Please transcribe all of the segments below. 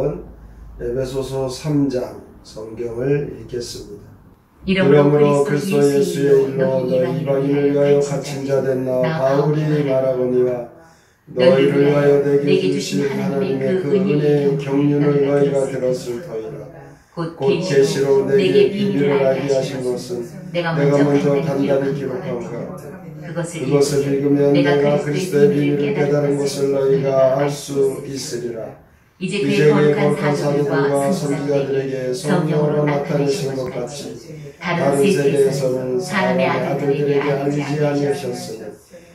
나온 에베소서 3장 성경을 읽겠습니다. 이러므로 그리스도 예수의 일로 너희 이방인을 위하여 갇힌 자 된 나 바울이 말하거니와 너희를 위하여 내게 주신 하나님의 그 은혜의 경륜을 너희가 들었을 터이라. 곧 계시로 내게 비밀을 알게 하신 것은 내가 먼저 간단히 기록한 것 같아. 그것을 읽으면 내가 그리스도의 비밀을 깨달은 것을 너희가 알 수 있으리라. 이제 그의 거룩한 사도들과 선지자들에게 성령으로 나타내신 것 같이 다른 세계에서는 사람의 아들들에게 알리지 아니하셨으니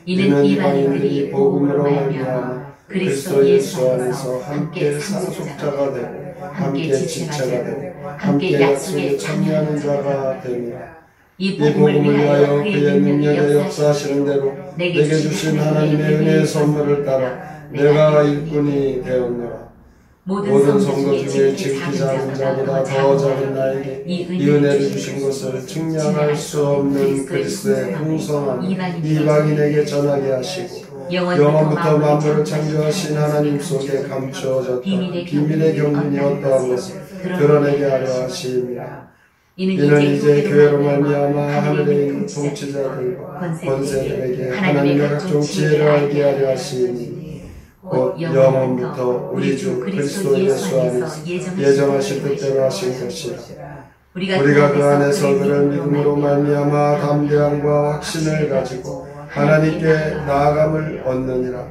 이는 이방인들이 복음으로 말미암아 그리스도 예수 안에서 함께 상속자가 되고 함께 지체가 되고 함께 약속에 참여하는 자가 됩니다. 이 복음을 위하여 그의 능력의 역사하시는 대로 내게 주신 하나님의 은혜의 선물을 따라 내가 일꾼이 되었노라. 모든 성도 중에 지키지 않은 자보다 더 작은 나에게 이 은혜를 주신 것을 측량할 수 없는 그리스도의 풍성한 이방인에게 전하게 하시고 영원부터 만물을 창조하신 하나님 속에 감추어졌던 비밀의 경륜이 어떠한 것을 드러내게 하려 하심이라. 이는 이제 교회로 말미암아 하늘에 있는 통치자들과 권세들에게 하나님의 각종 지혜를 알게 하려 하시니 곧 영원부터 우리 주 그리스도 예수 안에서 예정하신 뜻대로 하신 것이라. 우리가 그 안에서 그를 믿음으로 말미암아 담대함과 확신을 가지고 하나님께 나아감을 얻느니라.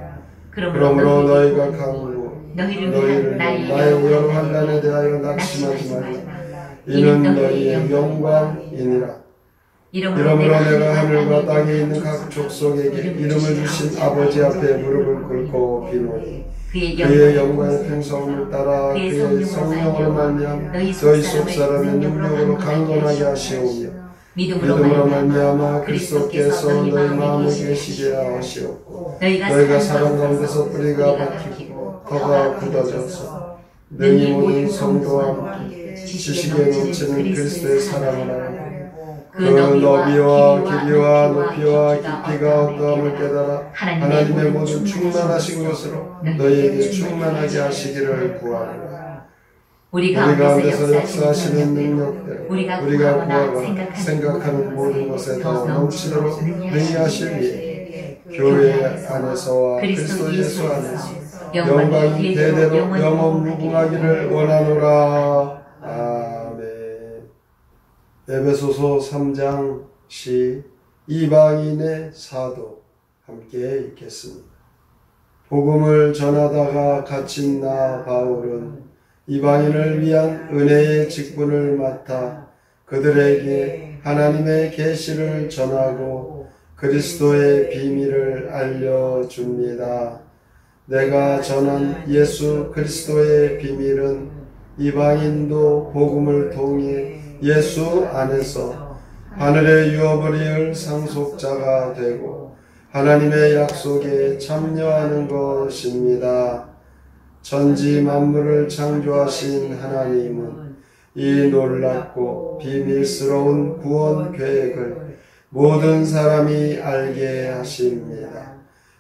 그러므로 너희가 강구 너희를 나의 여러 환난에 대하여 낙심하지 말라. 이는 너희의 영광이니라. 이러므로 내가 하늘과 땅에 있는 각 족속에게 이름을 주신 아버지 앞에 무릎을 꿇고 비노니 그의 영광의 풍성을 따라 그의 성령으로 말미암아 너희 속 사람의 능력으로 강건하게 하시오며 믿음으로 말미암아 그리스도께서 너희 마음에 계시게 하시옵고 너희가 사랑 가운데서 뿌리가 박히고 터가 굳어져서 능히 모든 성도와 함께 지식에 넘치는 그리스도의 사랑을 알고 그 너비와 길이와 높이와 깊이가 어떠함을 깨달아 하나님의 모든 충만하신 것으로 너희에게 충만하게 하시기를 구하노라. 우리 가운데서 역사하시는 능력대로 우리가 구하거나 생각하는 모든 것에 더 넘치도록 능히 하실 위해 교회 안에서와 그리스도 예수 안에서 영광이 대대로 영원 무궁하기를 원하노라. 에베소서 3장 시 이방인의 사도 함께 읽겠습니다. 복음을 전하다가 갇힌 나 바울은 이방인을 위한 은혜의 직분을 맡아 그들에게 하나님의 계시를 전하고 그리스도의 비밀을 알려줍니다. 내가 전한 예수 그리스도의 비밀은 이방인도 복음을 통해 예수 안에서 하늘의 유업을 이을 상속자가 되고 하나님의 약속에 참여하는 것입니다. 천지 만물을 창조하신 하나님은 이 놀랍고 비밀스러운 구원 계획을 모든 사람이 알게 하십니다.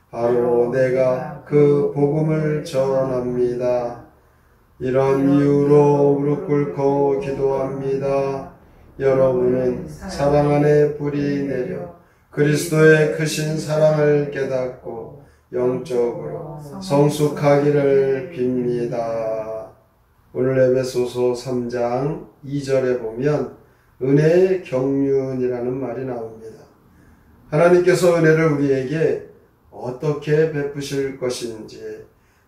바로 내가 그 복음을 전합니다. 이런 이유로 무릎 꿇고 기도합니다. 여러분은 사랑 안에 불이 내려 그리스도의 크신 사랑을 깨닫고 영적으로 성숙하기를 빕니다. 오늘 에베소서 3장 2절에 보면 은혜의 경륜이라는 말이 나옵니다. 하나님께서 은혜를 우리에게 어떻게 베푸실 것인지에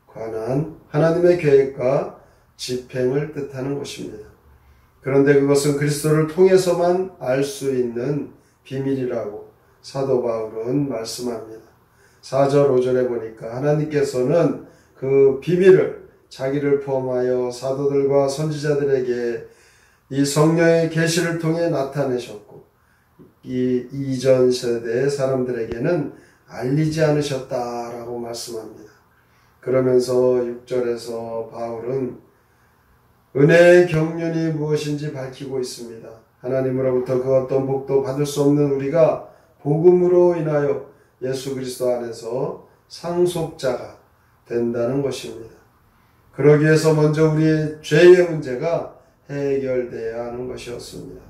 관한 하나님의 계획과 집행을 뜻하는 것입니다. 그런데 그것은 그리스도를 통해서만 알 수 있는 비밀이라고 사도 바울은 말씀합니다. 4절 5절에 보니까 하나님께서는 그 비밀을 자기를 포함하여 사도들과 선지자들에게 이 성령의 계시를 통해 나타내셨고 이 이전 세대의 사람들에게는 알리지 않으셨다라고 말씀합니다. 그러면서 6절에서 바울은 은혜의 경륜이 무엇인지 밝히고 있습니다. 하나님으로부터 그 어떤 복도 받을 수 없는 우리가 복음으로 인하여 예수 그리스도 안에서 상속자가 된다는 것입니다. 그러기 위해서 먼저 우리의 죄의 문제가 해결돼야 하는 것이었습니다.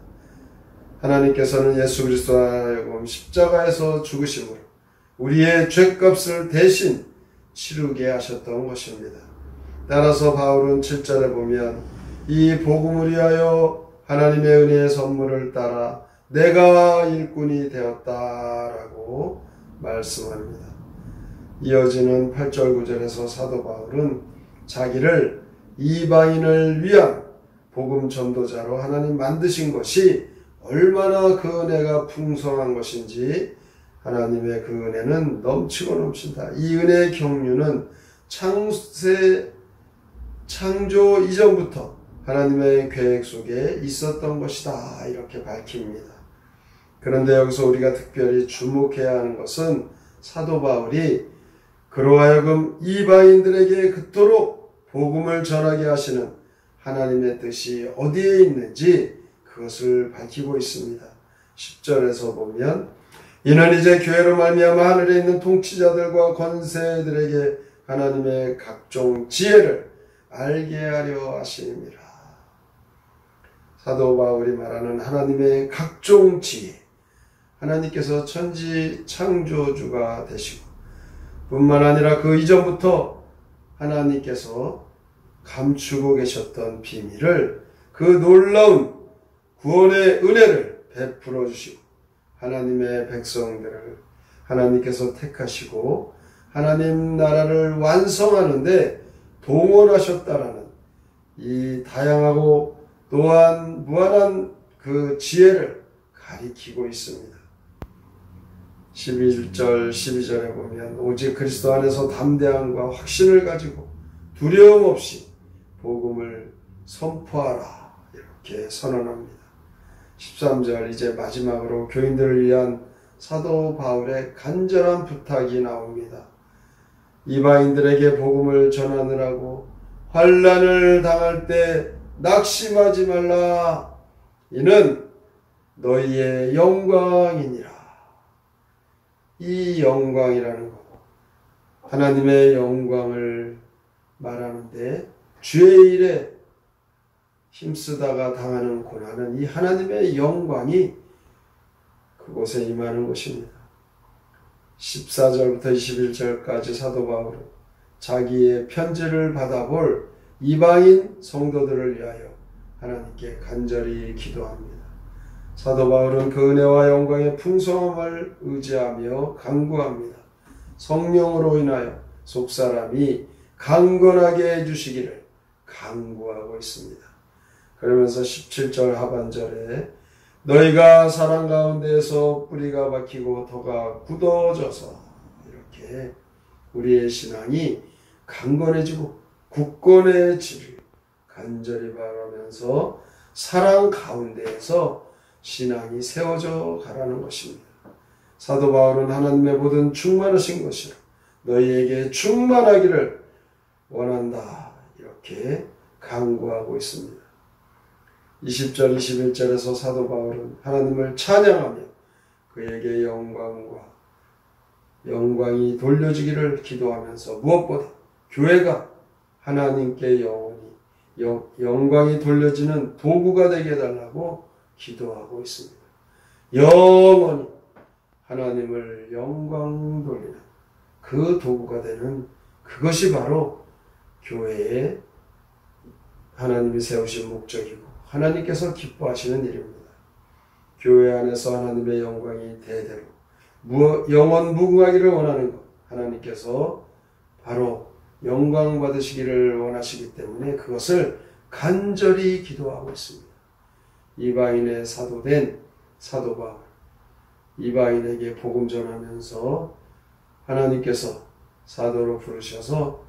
하나님께서는 예수 그리스도 하여금 십자가에서 죽으심으로 우리의 죄값을 대신 치르게 하셨던 것입니다. 따라서 바울은 7절에 보면 이 복음을 위하여 하나님의 은혜의 선물을 따라 내가 일꾼이 되었다라고 말씀합니다. 이어지는 8절 9절에서 사도 바울은 자기를 이방인을 위한 복음 전도자로 하나님 만드신 것이 얼마나 그 은혜가 풍성한 것인지, 하나님의 그 은혜는 넘치고 넘친다. 이 은혜의 경륜은 창조 이전부터 하나님의 계획 속에 있었던 것이다, 이렇게 밝힙니다. 그런데 여기서 우리가 특별히 주목해야 하는 것은 사도 바울이 그로 하여금 이방인들에게 그토록 복음을 전하게 하시는 하나님의 뜻이 어디에 있는지 그것을 밝히고 있습니다. 10절에서 보면 이는 이제 교회로 말미암아 하늘에 있는 통치자들과 권세들에게 하나님의 각종 지혜를 알게 하려 하심이라. 사도 바울이 말하는 하나님의 각종 지혜, 하나님께서 천지 창조주가 되시고 뿐만 아니라 그 이전부터 하나님께서 감추고 계셨던 비밀을, 그 놀라운 구원의 은혜를 베풀어 주시고 하나님의 백성들을 하나님께서 택하시고 하나님 나라를 완성하는데 동원하셨다라는 이 다양하고 또한 무한한 그 지혜를 가리키고 있습니다. 11절 12절에 보면 오직 그리스도 안에서 담대함과 확신을 가지고 두려움 없이 복음을 선포하라, 이렇게 선언합니다. 13절 이제 마지막으로 교인들을 위한 사도 바울의 간절한 부탁이 나옵니다. 이방인들에게 복음을 전하느라고 환난을 당할 때 낙심하지 말라. 이는 너희의 영광이니라. 이 영광이라는 것, 하나님의 영광을 말하는데 주의 일에 힘쓰다가 당하는 고난은 이 하나님의 영광이 그곳에 임하는 것입니다. 14절부터 21절까지 사도 바울은 자기의 편지를 받아볼 이방인 성도들을 위하여 하나님께 간절히 기도합니다. 사도 바울은 그 은혜와 영광의 풍성함을 의지하며 간구합니다. 성령으로 인하여 속사람이 강건하게 해주시기를 간구하고 있습니다. 그러면서 17절 하반절에 너희가 사랑 가운데에서 뿌리가 박히고 터가 굳어져서 이렇게 우리의 신앙이 강건해지고 굳건해지길 간절히 바라면서 사랑 가운데에서 신앙이 세워져 가라는 것입니다. 사도 바울은 하나님의 모든 충만하신 것이라 너희에게 충만하기를 원한다, 이렇게 간구하고 있습니다. 20절 21절에서 사도 바울은 하나님을 찬양하며 그에게 영광이 돌려지기를 기도하면서 무엇보다 교회가 하나님께 영광이 돌려지는 도구가 되게 해달라고 기도하고 있습니다. 영원히 하나님을 영광 돌리는 그 도구가 되는 그것이 바로 교회에 하나님이 세우신 목적이고 하나님께서 기뻐하시는 일입니다. 교회 안에서 하나님의 영광이 대대로 영원 무궁하기를 원하는 것, 하나님께서 바로 영광 받으시기를 원하시기 때문에 그것을 간절히 기도하고 있습니다. 이방인의 사도된 사도 바울, 이방인에게 복음 전하면서 하나님께서 사도로 부르셔서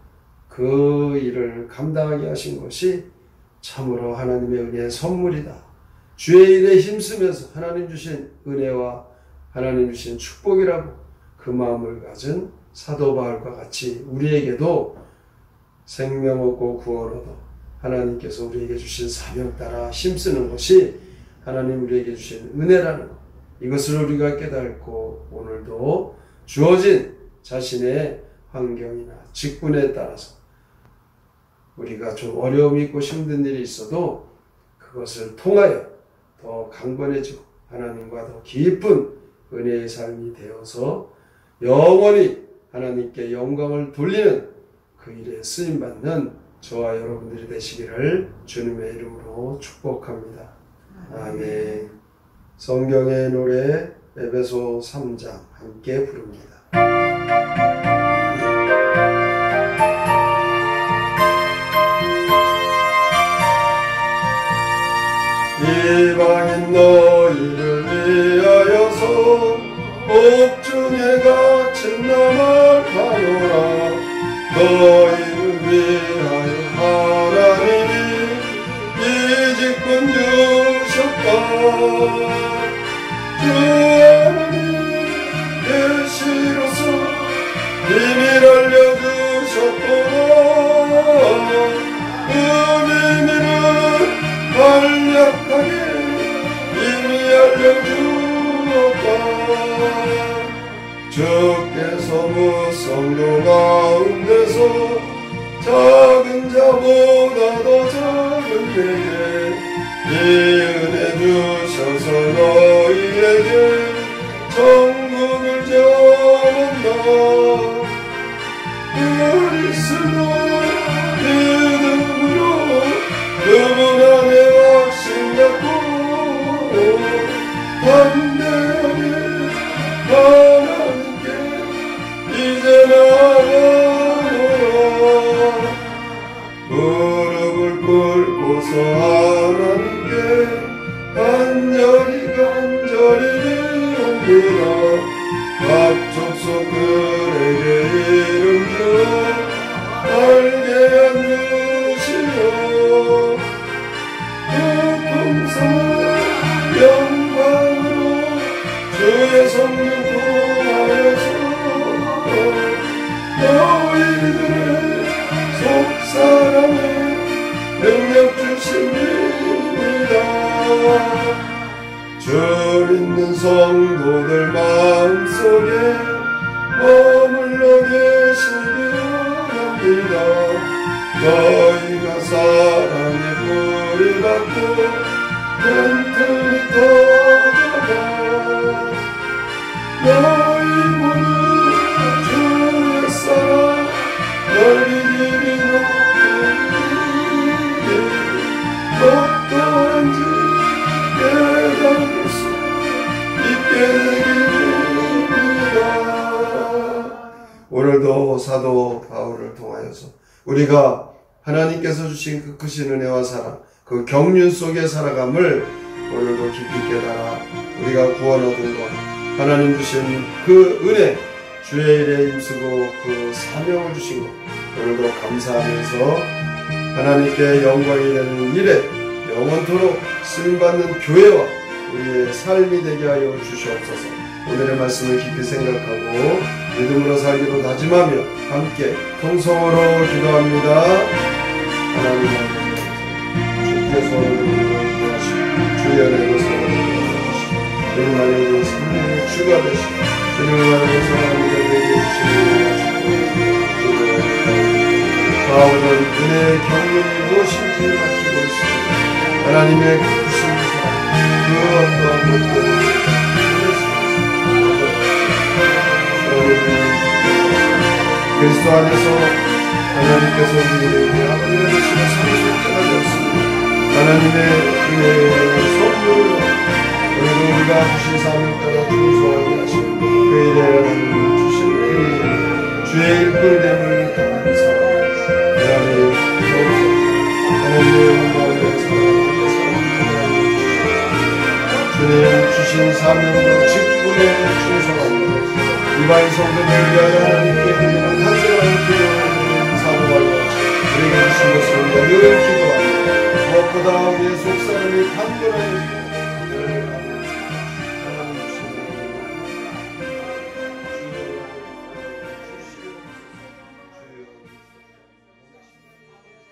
그 일을 감당하게 하신 것이 참으로 하나님의 은혜의 선물이다. 주의 일에 힘쓰면서 하나님 주신 은혜와 하나님 주신 축복이라고 그 마음을 가진 사도 바울과 같이 우리에게도 생명 얻고 구원 얻어 하나님께서 우리에게 주신 사명 따라 힘쓰는 것이 하나님 우리에게 주신 은혜라는 것, 이것을 우리가 깨닫고 오늘도 주어진 자신의 환경이나 직분에 따라서 우리가 좀 어려움이 있고 힘든 일이 있어도 그것을 통하여 더 강건해지고 하나님과 더 깊은 은혜의 삶이 되어서 영원히 하나님께 영광을 돌리는 그 일에 쓰임받는 저와 여러분들이 되시기를 주님의 이름으로 축복합니다. 아멘. 성경의 노래 에베소 3장 함께 부릅니다. 이방인 너희를 위하여서 옥중에 갇힌 나를 가노라. 너희를 위하여 하나님이 이 직분 주셨다. 주 하나님 계시로서 비밀 알려주셨구나. 그 비밀은 간략하게 이미 알려주었다. 주께서 무성도 가운데서 작은 자보다 더 작은 내게 이 은혜 주셔서 너희에게 천국을 전한다. 그리스도 믿음으로 그분 안에 확신 갖고 담대하게 하나님께 이제 나아가노라. 무릎을 꿇고서 하나님께 간절히 비옵니다. 각 족속들에게 이름 주어 알게 앉으시오. 그 풍성한 영광으로 주의 성령 통하여서 너희들의 속사람에 능력 주십니다. 주 믿는 성도들 마음속에 머물러 계시기 원합니다. 너희가 사랑의 뿌리 받고 튼튼히 터져가 너희 모두 주의 사랑 널리 길이 높이니 어떠한지 깨달을 수 있게 되기입니다. 오늘도 사도 바울을 통하여서 우리가 하나님께서 주신 그 크신 은혜와 사랑, 그 경륜 속에 살아감을 오늘도 깊이 깨달아 우리가 구원 얻은 것, 하나님 주신 그 은혜, 주의 일에 힘쓰고 그 사명을 주신 것, 오늘도 감사하면서 하나님께 영광이 되는 일에 영원토록 쓰임받는 교회와 우리의 삶이 되게 하여 주시옵소서. 오늘의 말씀을 깊이 생각하고 믿음으로 살기로 다짐하며 함께 통성으로 기도합니다. 하나님 주께서 오늘을 구하시고 주의 은혜로 살아주시고 주님만의 그 생명의 주가 되시고 주님만의 하나님께 되게 해주시는 바울은 은혜의 경륜이 무엇인지 밝히고 있습니다. 하나님의 크신 사랑 그 어떠한 것도 그리스도 안에서 하나님께서 우리에게 아버지가 되시는 상속자가 되었습니다. 하나님의 은혜의 선물로 오늘도 우리가 주신 사명을 따라 충성하게 하시고 그 일에 하나님 주신 그 주의 일꾼됨을 당한 사람 하나님의 영광의 주님 주신 사명으로 직분에 충성합니다. 이방인 성도들을 위하여 하나님께 간절한 기도를 사모하여 우리에게 주신 것을 늘 기도합니다.